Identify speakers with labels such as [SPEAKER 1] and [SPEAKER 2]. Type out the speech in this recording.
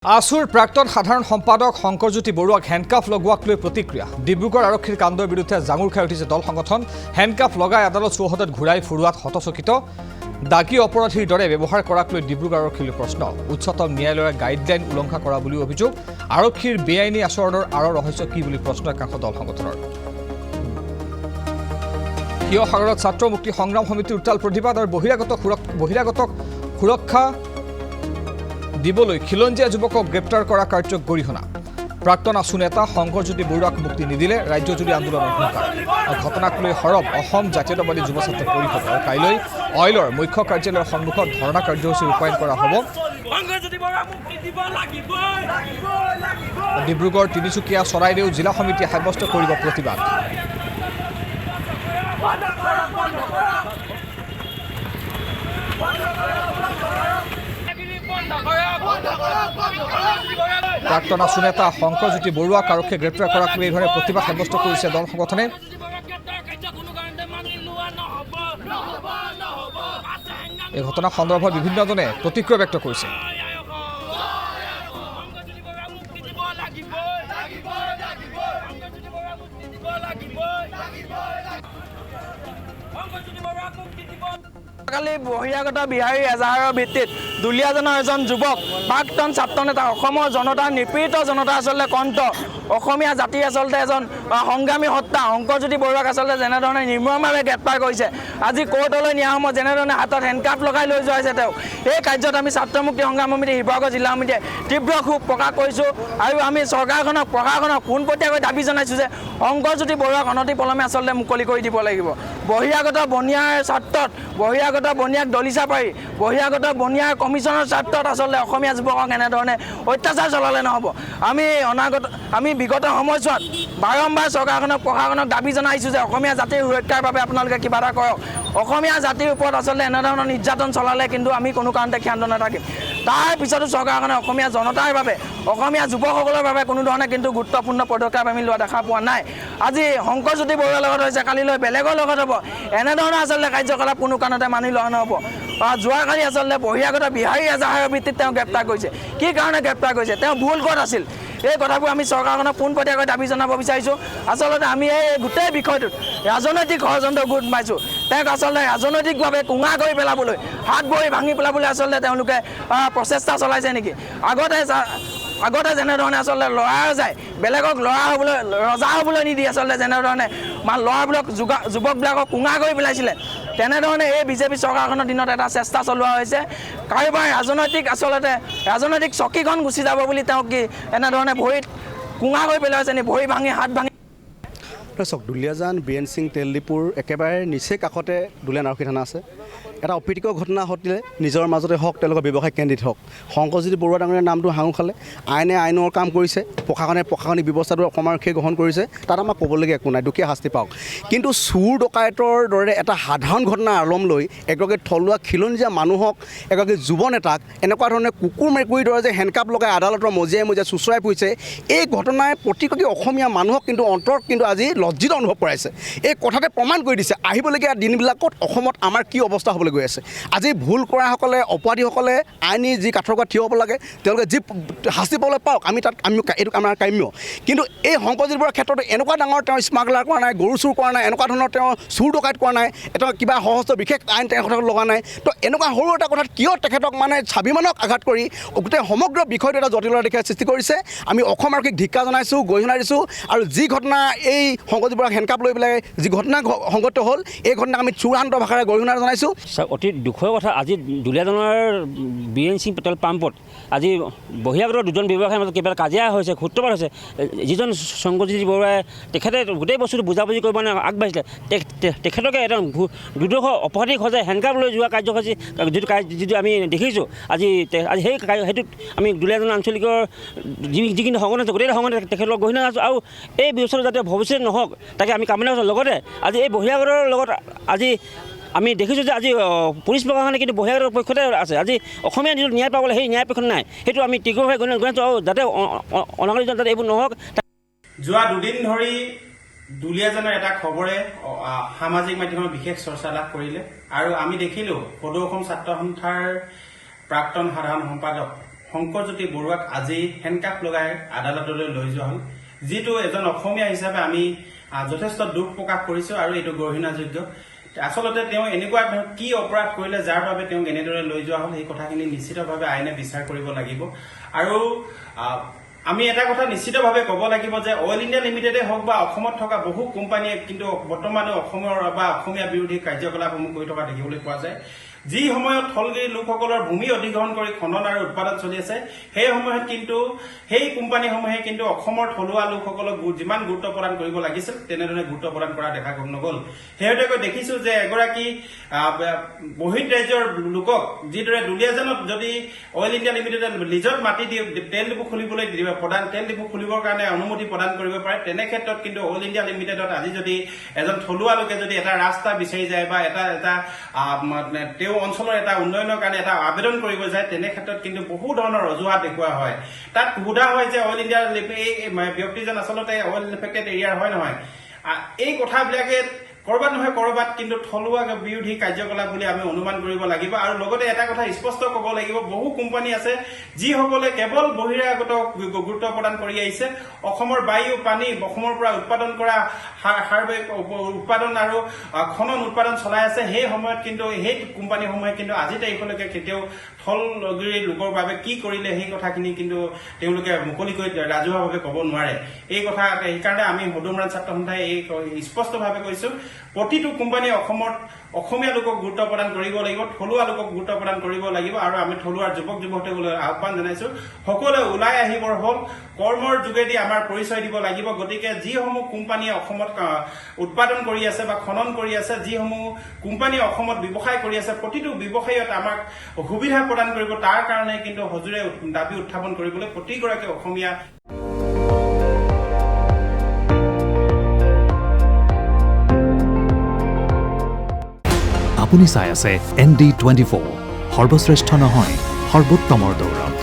[SPEAKER 1] आसुर प्राक्तन साधारण सम्पादक शंकरज्योति बरुवाक हेण्डकाफ लगोवाक লৈ प्रतिक्रिया डिब्रुगढ़ आरक्षीर काণ্ডৰ বিৰুদ্ধে জাঙুৰ খাই উঠিছে দল সংগঠন হেণ্ডকাফ লগাই আদালত চৌহদত ঘূৰাই ফুৰোৱাত হতচকিত দাগী অপৰাধীৰ দৰে ব্যৱহাৰ কৰাক লৈ ডিব্ৰুগড় আৰক্ষীৰ প্ৰশ্ন উচ্চতম ন্যায়ালয়ৰ গাইডলাইন উলংঘা কৰা বুলি অভিযোগ আৰক্ষীৰ বেআইনী আচৰণৰ আঁৰৰ ৰহস্য কি বুলি প্ৰশ্ন একাংশ দল সংগঠনৰ কিয় সাগৰত ছাত্ৰ মুক্তি সংগ্ৰাম সমিতিৰ উত্তাল প্ৰতিবাদ আৰু বহিৰাগতক সুৰক্ষা দিবলৈ খিলঞ্জীয়া যুৱকক গ্ৰেপ্তাৰ কৰা কাৰ্যক গৰিহণা প্ৰাক্তন আছু নেতা শংকৰজ্যোতি বৰুৱাক মুক্তি নিদিলে ৰাজ্যজুৰি আন্দোলনৰ হুংকাৰ ঘটনাক লৈ হৰব অসম জাতীয়তাবাদী যুৱ ছাত্ৰ পৰিষদ আৰু কাইলৈ অইলৰ মুখ্য কাৰ্যালয়ৰ সন্মুখত ধৰ্ণা কাৰ্যসূচী ৰূপায়ণ কৰা হ'ব ডিব্ৰুগড় তিনিচুকীয়া চৰাইদেউ জিলা সমিতিয়ে সাব্যস্ত কৰিব প্ৰতিবাদ প্ৰাক্তন আছু নেতা শংকৰজ্যোতি বৰুৱাক আৰক্ষীয়ে গ্ৰেপ্তাৰ কৰাক লৈ এইভাবে প্ৰতিবাদ সাব্যস্ত কৰিছে দল সংগঠনে এই ঘটনা সন্দৰ্ভত বিভিন্নজনে প্ৰতিক্ৰিয়া ব্যক্ত কৰিছে
[SPEAKER 2] কালি বহিৰাগত বিহাৰী এজাহাৰৰ ভিত্তিত দুলীয়াজনৰ এজন যুৱক প্ৰাক্তন ছাত্ৰ নেতা অসমৰ জনতাৰ নিপীড়িত জনতা আচলতে কণ্ঠ অসমীয়া জাতি আচলতে এজন সংগ্ৰামী সত্তা শংকৰজ্যোতি বৰুৱাক আচলতে যেনেধৰণে নিৰ্মমভাৱে গ্ৰেপ্তাৰ কৰিছে আজি কোৰ্টলৈ নিয়া সময়ত যেনেধৰণে হাতত হেণ্ডকাফ লগাই লৈ যোৱা হৈছে তেওঁ এই কাৰ্যত আমি ছাত্ৰ মুক্তি সংগ্ৰাম সমিতি শিৱসাগৰ জিলা সমিতিয়ে তীব্ৰ ক্ষোভ প্ৰকাশ কৰিছোঁ আৰু আমি চৰকাৰখনক প্ৰশাসনক পোনপটীয়াকৈ দাবী জনাইছোঁ যে শংকৰজ্যোতি বৰুৱাক অনতিপলমে আচলতে মুকলি কৰি দিব লাগিব বহিৰাগত বনিয়াৰ স্বাৰ্থত বহিৰাগত বনিয়াক দলিচা পাৰি বহিৰাগত বনিয়াৰ কমিশ্যনৰ স্বাৰ্থত আচলতে অসমীয়া যুৱকক এনেধৰণে অত্যাচাৰ চলালে নহ'ব আমি বিগত সময়ছোৱাত বাৰম্বাৰ চৰকাৰখনক প্ৰশাসনক দাবী জনাইছোঁ যে অসমীয়া জাতিৰ সুৰক্ষাৰ বাবে আপোনালোকে কিবা এটা কৰক অসমীয়া জাতিৰ ওপৰত আচলতে এনেধৰণৰ নিৰ্যাতন চলালে কিন্তু আমি কোনো কাৰণতে ক্ষান্ত নাথাকিম তাৰ পিছতো চৰকাৰখনে অসমীয়া জনতাৰ বাবে অসমীয়া যুৱকসকলৰ বাবে কোনো ধৰণে কিন্তু গুৰুত্বপূৰ্ণ পদক্ষেপ আমি লোৱা দেখা পোৱা নাই আজি শংকৰজ্যোতি বৰুৱাৰ লগত হৈছে কালিলৈ বেলেগৰ লগত হ'ব এনেধৰণৰ আচলতে কাৰ্যকলাপ কোনো কাৰণতে মানি লোৱা নহ'ব যোৱাকালি আচলতে বহিৰাগত বিহাৰী এজাহাৰৰ ভিত্তিত তেওঁ গ্ৰেপ্তাৰ কৰিছে কি কাৰণে গ্ৰেপ্তাৰ কৰিছে তেওঁ ভুল ক'ত আছিল এই কথাবোৰ আমি চৰকাৰখনক পোনপটীয়াকৈ দাবী জনাব বিচাৰিছোঁ আচলতে আমি এই গোটেই বিষয়টোত ৰাজনৈতিক ষড়যন্ত্ৰ গোট মাৰিছোঁ তেওঁক আচলতে ৰাজনৈতিকভাৱে কোঙা কৰি পেলাবলৈ হাত ভৰি ভাঙি পেলাবলৈ আচলতে তেওঁলোকে প্ৰচেষ্টা চলাইছে নেকি আগতে যেনেধৰণে আচলতে ল'ৰা যায় বেলেগক ৰজা হ'বলৈ নিদি আচলতে যেনেধৰণে ল'ৰাবিলাক যুৱকবিলাকক কোঙা কৰি পেলাইছিলে তেনেধৰণে এই বিজেপি চৰকাৰখনৰ দিনত এটা চেষ্টা চলোৱা হৈছে কাৰোবাৰ ৰাজনৈতিক চকীখন গুচি যাব বুলি তেওঁক কি এনেধৰণে ভৰিত কোঙা কৰি পেলাইছে নি ভৰি ভাঙি হাত ভাঙি
[SPEAKER 3] চাওক দুলীয়াজান বীৰেন সিং তেল ডিপুৰ একেবাৰে নিচেই কাষতে দুলীয়াজান আৰক্ষী থানা আছে এটা অপ্ৰীতিকৰ ঘটনা ঘটিলে নিজৰ মাজতে হওক তেওঁলোকৰ ব্যৱসায় কেন্দ্ৰিত হওক শংকৰজ্যোতি বৰুৱা ডাঙৰীয়াৰ নামটো হাঙু খালে আইনে আইনৰ কাম কৰিছে প্ৰশাসনিক ব্যৱস্থাটো অসম আৰক্ষীয়ে গ্ৰহণ কৰিছে তাত আমাক ক'বলগীয়া একো নাই দুখীয়া শাস্তি পাওক কিন্তু চুৰ ডকাইতৰ দৰে এটা সাধাৰণ ঘটনাৰ আলম লৈ এগৰাকী থলুৱা খিলঞ্জীয়া মানুহক এগৰাকী যুৱ নেতাক এনেকুৱা ধৰণে কুকুৰ মেকুৰীৰ দৰে যে হেণ্ডকাফ লগাই আদালতৰ মজিয়াই চুচৰাই ফুৰিছে এই ঘটনাই প্ৰতিগৰাকী অসমীয়া মানুহক কিন্তু অন্তৰত কিন্তু আজি লজ্জিত অনুভৱ কৰাইছে এই কথাতে প্ৰমাণ কৰি দিছে আহিবলগীয়া দিনবিলাকত অসমত আমাৰ কি অৱস্থা হ'বলৈ গৈ আছে আজি ভুল কৰাসকলে অপৰাধীসকলে আইনী যি কাঠৰ থিয় হ'ব লাগে তেওঁলোকে যি শাস্তি পাবলৈ পাওক এইটো আমাৰ কাম্য কিন্তু এই শংকৰজ্যোতি বৰুৱাৰ ক্ষেত্ৰত এনেকুৱা ডাঙৰ তেওঁ স্মাগলাৰ কৰা নাই গৰু চুৰ কৰা নাই এনেকুৱা ধৰণৰ তেওঁ চুৰ ডকাইত কৰা নাই এটা কিবা সহস্ত বিশেষ আইন তেখেতক লগা নাই তো এনেকুৱা সৰু এটা কথাত কিয় তেখেতক মানে স্বাভিমানক আঘাত কৰি গোটেই সমগ্ৰ বিষয়টো এটা জটিলতা দিশে সৃষ্টি কৰিছে আমি অসম আৰক্ষীক ধিক্কাৰ জনাইছোঁ গৰিহণা দিছোঁ আৰু যি ঘটনা এই শংকৰজ্যোতি বৰুৱাক হেণ্ডকাফ লৈ পেলাই যি ঘটনা সংঘটিত হ'ল এই ঘটনাক আমি চূড়ান্ত ভাষাৰে গৰিহণা জনাইছোঁ
[SPEAKER 4] অতি দুখৰ কথা আজি দুলীয়াজানৰ বীৰেন সিং পেট্ৰল পাম্পত আজি বহিৰাগত দুজন ব্যৱসায়ীৰ মাজত কিবা কাজিয়া হৈছে সূত্ৰপাত হৈছে যিজন শংকৰজ্যোতি বৰুৱাই তেখেতে গোটেই বস্তুটো বুজাবুজি কৰিব মানে আগবাঢ়িছিলে তেখেতকে এটা দুদৰ্শ অপৰাধীক সজাই হেণ্ডকাফ লৈ যোৱা কাৰ্যসূচী যিটো আমি দেখিছোঁ আজি সেইটোত আমি দুলীয়াজান আঞ্চলিকৰ যিখিনি সংগঠন আছে গোটেই সংগঠন তেখেতক গৰিহণা আছোঁ আৰু এই ব্যৱস্থাটো যাতে ভৱিষ্যতে নহওক তাকে আমি কামনা কৰিছোঁ লগতে আজি এই বহিৰাগতৰ লগত আজি আমি দেখিছোঁ যে আজি পুলিচ প্ৰশাসনে কিন্তু বহিৰাগতৰ পক্ষতে আছে আজি অসমীয়া যিটো ন্যায় পাবলৈ সেই ন্যায় পক্ষ নাই সেইটো আমি তীব্ৰভাৱে গণিছোঁ আৰু যাতে অনাগত দিনত যাতে এইবোৰ নহওক
[SPEAKER 5] যোৱা দুদিন ধৰি দুলীয়াজানৰ এটা খবৰে সামাজিক মাধ্যমত বিশেষ চৰ্চা লাভ কৰিলে আৰু আমি দেখিলোঁ সদৌ অসম ছাত্ৰ সন্থাৰ প্ৰাক্তন সাধাৰণ সম্পাদক শংকৰজ্যোতি বৰুৱাক আজি হেণ্ডকাফ লগাই আদালতলৈ লৈ যোৱা হ'ল, যিটো এজন অসমীয়া হিচাপে আমি যথেষ্ট দুখ প্ৰকাশ কৰিছো আৰু এইটো গৰিহণাযোগ্য। আচলতে তেওঁ এনেকুৱা কি অপৰাধ কৰিলে যাৰ বাবে তেওঁক এনেদৰে লৈ যোৱা হ'ল, সেই কথাখিনি নিশ্চিতভাৱে আইনে বিচাৰ কৰিব লাগিব। আৰু আমি এটা কথা নিশ্চিতভাৱে ক'ব লাগিব যে অইল ইণ্ডিয়া লিমিটেডে হওক বা অসমত থকা বহু কোম্পানীয়ে কিন্তু বৰ্তমানে অসমৰ বা অসমীয়া বিৰোধী কাৰ্যকলাপসমূহ কৰি থকা দেখিবলৈ পোৱা যায়। যি সময়ত থলগিৰি লোকসকলৰ ভূমি অধিগ্ৰহণ কৰি খনন আৰু উৎপাদন চলি আছে, সেই সময়ত কিন্তু সেই কোম্পানীসমূহে কিন্তু অসমৰ থলুৱা লোকসকলক যিমান গুৰুত্ব প্ৰদান কৰিব লাগিছিল তেনেধৰণে গুৰুত্ব প্ৰদান কৰা দেখা নগ'ল। শেহতীয়াকৈ দেখিছো যে এগৰাকী বহিঃৰাজ্যৰ লোকক যিদৰে দুলীয়াজানত যদি অইল ইণ্ডিয়া লিমিটেডে লিজত মাটি দি তেল ডিপু খুলিবলৈ তেল ডিপু খুলিবৰ কাৰণে অনুমতি প্ৰদান কৰিব পাৰে, তেনে ক্ষেত্ৰত কিন্তু অইল ইণ্ডিয়া লিমিটেডত আজি যদি এজন থলুৱা লোকে যদি এটা ৰাস্তা বিচাৰি যায় বা এটা তেওঁ অঞ্চলৰ এটা উন্নয়নৰ কাৰণে এটা আবেদন কৰিব যায়, তেনে ক্ষেত্ৰত কিন্তু বহু ধৰণৰ অজুহাত দেখুওৱা হয়। তাত সোধা হয় যে অইল ইণ্ডিয়া এই ব্যক্তিজন আচলতে অইল ইনফেক্টেড এৰিয়াৰ হয় নহয়। এই কথাবিলাকে কৰবাত নহয় কৰবাত কিন্তু থলুৱা বিৰোধী কাৰ্যকলাপ বুলি আমি অনুমান কৰিব লাগিব। আৰু লগতে এটা কথা স্পষ্ট ক'ব লাগিব, বহু কোম্পানী আছে যিসকলে কেৱল বহিৰাগত গুৰুত্ব প্ৰদান কৰি আহিছে। অসমৰ বায়ু পানী অসমৰ পৰা উৎপাদন কৰা উৎপাদন আৰু খনন উৎপাদন চলাই আছে। সেই সময়ত কিন্তু সেই কোম্পানীসমূহে কিন্তু আজি তাৰিখলৈকে কেতিয়াও থলগিৰি লোকৰ বাবে কি কৰিলে সেই কথাখিনি কিন্তু তেওঁলোকে মুকলিকৈ ৰাজহুৱাভাৱে ক'ব নোৱাৰে। এই কথা সেইকাৰণে আমি হুদুমৰাণ ছাত্ৰ সন্থাই এই স্পষ্টভাৱে কৈছো, প্ৰতিটো কোম্পানীয়ে অসমত অসমীয়া লোকক গুৰুত্ব প্ৰদান কৰিব লাগিব, থলুৱা লোকক গুৰুত্ব প্ৰদান কৰিব লাগিব। আৰু আমি থলুৱা যুৱক যুৱতীসকলক আহ্বান জনাইছো, সকলোৱে ওলাই আহিবৰ হ'ল, কৰ্মৰ যোগেদি আমাৰ পৰিচয় দিব লাগিব। গতিকে যিসমূহ কোম্পানীয়ে অসমত উৎপাদন কৰি আছে বা খনন কৰি আছে, যিসমূহ কোম্পানীয়ে অসমত ব্যৱসায় কৰি আছে, প্ৰতিটো ব্যৱসায়ত আমাক সুবিধা প্ৰদান কৰিব। তাৰ কাৰণে কিন্তু হজুৰে দাবী উত্থাপন কৰিবলৈ প্ৰতিগৰাকী অসমীয়া
[SPEAKER 6] আপুনি চাই আছে ND24, সৰ্বশ্ৰেষ্ঠ নহয় সৰ্বোত্তমৰ দৌৰত।